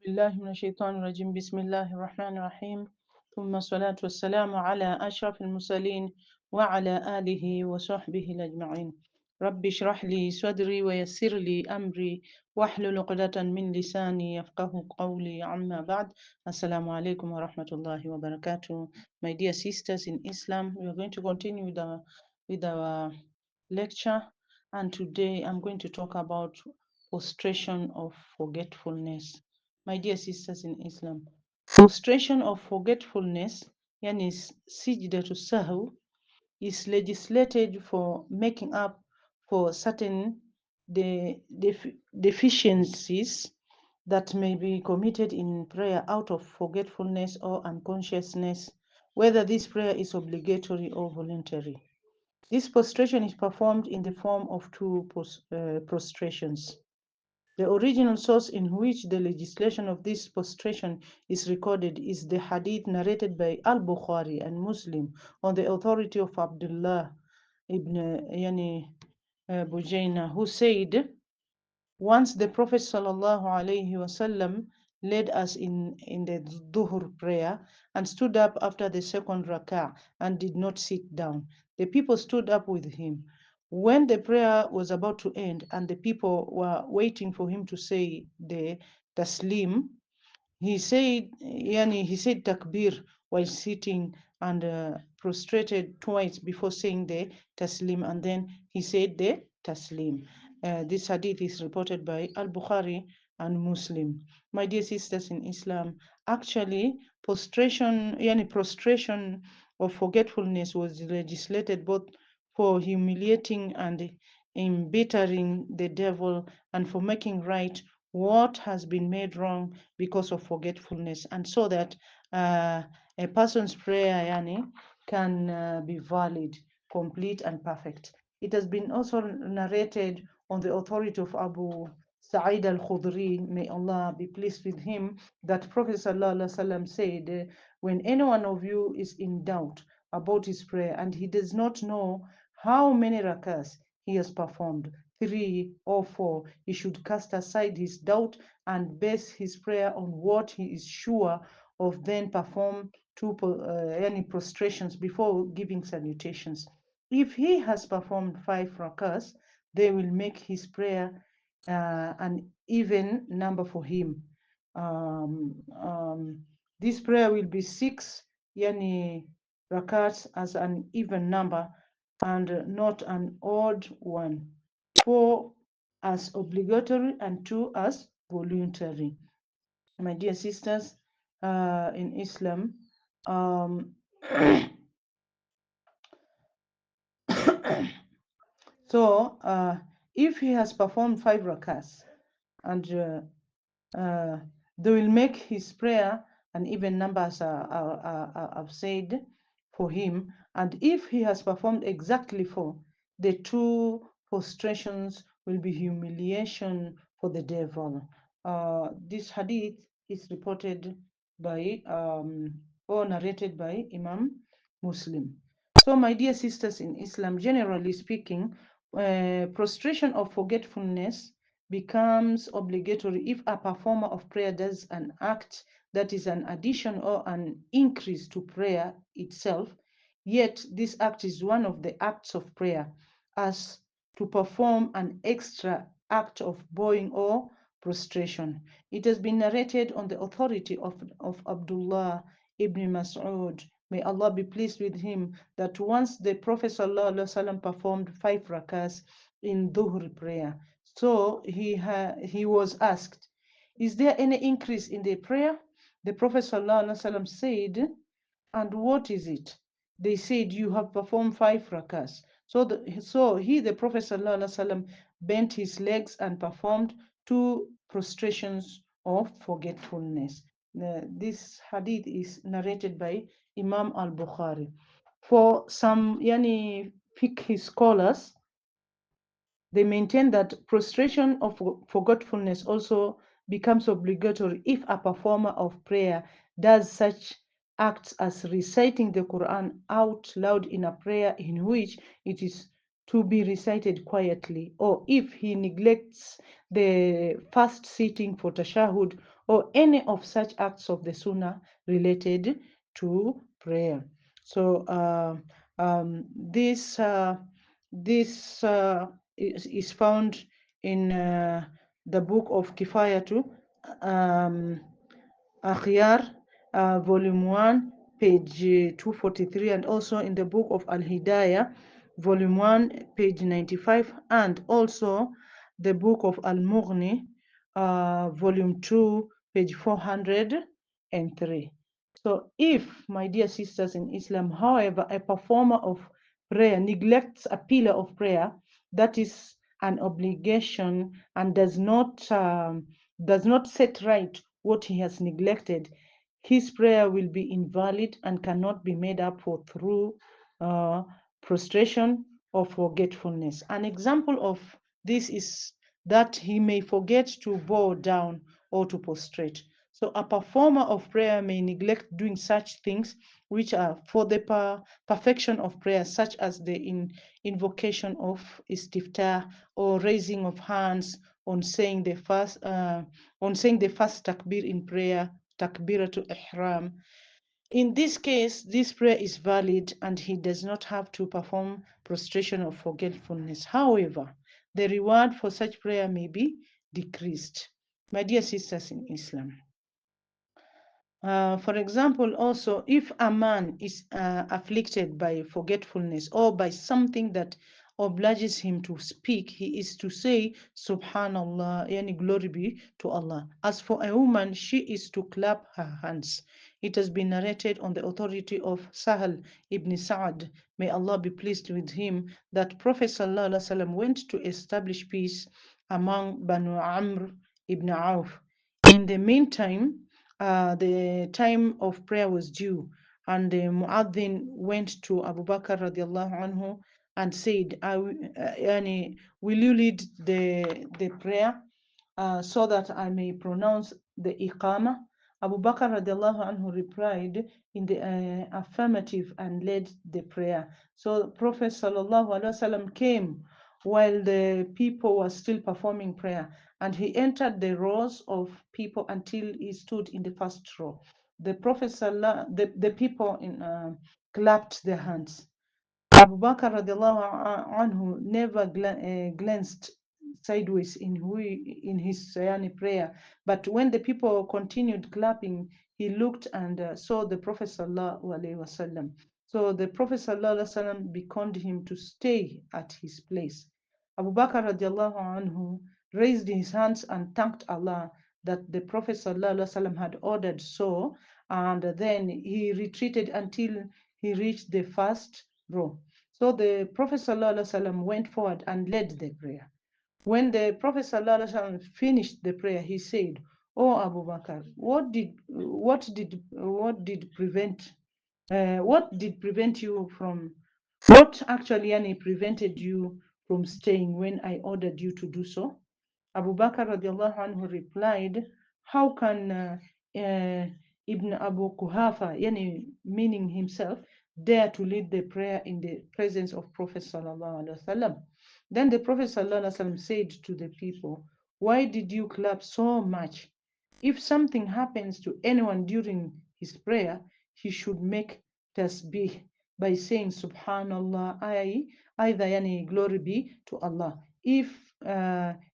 بالله من الشيطان الرجيم بسم الله الرحمن الرحيم ثم الصلاة والسلام على أشرف المرسلين وعلى آله وصحبه أجمعين رب اشرح لي صدري ويسر لي أمري واحلل عقدة من لساني يفقه قولي عما بعد السلام عليكم ورحمة الله وبركاته. My dear sisters in Islam, we are going to continue with our lecture, and today I'm going to talk about prostration of forgetfulness. My dear sisters in Islam, prostration of forgetfulness, yani to sahw, is legislated for making up for certain deficiencies that may be committed in prayer out of forgetfulness or unconsciousness, whether this prayer is obligatory or voluntary. This prostration is performed in the form of two prostrations. The original source in which the legislation of this prostration is recorded is the hadith narrated by Al-Bukhari and Muslim on the authority of Abdullah ibn Bujaina, who said, once the Prophet ﷺ led us in the Dhuhr prayer and stood up after the second rak'ah and did not sit down. The people stood up with him. When the prayer was about to end and the people were waiting for him to say the taslim, he said takbir while sitting and prostrated twice before saying the taslim, and then he said the taslim. This hadith is reported by Al-Bukhari and Muslim. My dear sisters in Islam, actually prostration of forgetfulness was legislated both for humiliating and embittering the devil and for making right what has been made wrong because of forgetfulness, and so that a person's prayer can be valid, complete, and perfect. It has been also narrated on the authority of Abu Sa'id al-Khudri, may Allah be pleased with him, that Prophet ﷺ said, when any one of you is in doubt about his prayer and he does not know how many rakas he has performed, 3 or 4, he should cast aside his doubt and base his prayer on what he is sure of, then perform any prostrations before giving salutations. If he has performed 5 rakas, they will make his prayer an even number for him. Um, um, this prayer will be 6 yani rakats as an even number and not an odd one. 4 as obligatory and 2 as voluntary. My dear sisters in Islam, um, so if he has performed 5 rakas and they will make his prayer an even number, as I've said, for him. And if he has performed exactly 4, the 2 prostrations will be humiliation for the devil. This hadith is reported by or narrated by Imam Muslim. So, my dear sisters in Islam, generally speaking, prostration of forgetfulness becomes obligatory if a performer of prayer does an act that is an addition or an increase to prayer itself, yet this act is one of the acts of prayer, as to perform an extra act of bowing or prostration. It has been narrated on the authority of Abdullah ibn Mas'ud, may Allah be pleased with him, that once the Prophet ﷺ performed 5 rakas in Dhuhr prayer. So he was asked, is there any increase in the prayer? The Prophet ﷺ said, and what is it? They said, you have performed 5 rakas. The Prophet ﷺ bent his legs and performed 2 prostrations of forgetfulness. This hadith is narrated by Imam al-Bukhari. For some fiqh scholars, they maintain that prostration of forgetfulness also becomes obligatory if a performer of prayer does such acts as reciting the Quran out loud in a prayer in which it is to be recited quietly, or if he neglects the first sitting for tashahud, or any of such acts of the sunnah related to prayer. So this is found in the book of Kifayatu um, Akhyar, volume 1, page 243, and also in the book of Al Hidayah, volume 1, page 95, and also the book of Al Mughni, volume 2, page 403. So, if, my dear sisters in Islam, however, a performer of prayer neglects a pillar of prayer, that is an obligation, and does not set right what he has neglected, his prayer will be invalid and cannot be made up for through uh, prostration or forgetfulness. An example of this is that he may forget to bow down or to prostrate. So a performer of prayer may neglect doing such things which are for the perfection of prayer, such as the invocation of istiftah or raising of hands on saying the first takbir in prayer, takbiratul ihram. In this case, this prayer is valid and he does not have to perform prostration or forgetfulness. However, the reward for such prayer may be decreased. My dear sisters in Islam, for example, also, if a man is afflicted by forgetfulness or by something that obliges him to speak, he is to say, Subhanallah, yani glory be to Allah. As for a woman, she is to clap her hands. It has been narrated on the authority of Sahal ibn Sa'ad, may Allah be pleased with him, that Prophet ﷺ went to establish peace among Banu Amr ibn Auf. In the meantime, the time of prayer was due, and the Muaddin went to Abu Bakr radiallahu anhu and said, will you lead the prayer so that I may pronounce the Iqamah? Abu Bakr radiallahu anhu replied in the affirmative and led the prayer. So Prophet sallallahu alaihi wasallam came while the people were still performing prayer, and he entered the rows of people until he stood in the first row. The Prophet the people clapped their hands. Abu Bakr radiallahu anhu never glanced sideways in his prayer, but when the people continued clapping, he looked and saw the Prophet sallallahu alaihi wasallam. So the Prophet sallallahu alaihi wasallam beckoned him to stay at his place. Abu Bakr radiallahu anhu raised his hands and thanked Allah that the Prophet sallallahu alaihi wasallam had ordered so, and then he retreated until he reached the first row. So the Prophet ﷺ went forward and led the prayer. When the Prophet ﷺ finished the prayer, he said, "Oh Abu Bakr, what did prevent you from what actually prevented you from staying when I ordered you to do so?" Abu Bakr radiallahu anhu replied, "How can Ibn Abu Kuhafa, meaning himself, dare to lead the prayer in the presence of Prophet sallallahu alaihi wasallam?" Then the Prophet sallallahu alaihi wasallam said to the people, "Why did you clap so much? If something happens to anyone during his prayer, he should make tasbih by saying Subhanallah, either glory be to Allah. If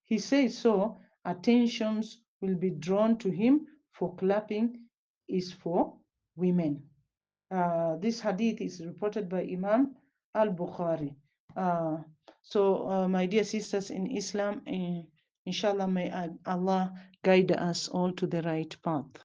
he says so, attentions will be drawn to him, for clapping is for women." This hadith is reported by Imam al-Bukhari. So, my dear sisters in Islam, inshallah, may Allah guide us all to the right path.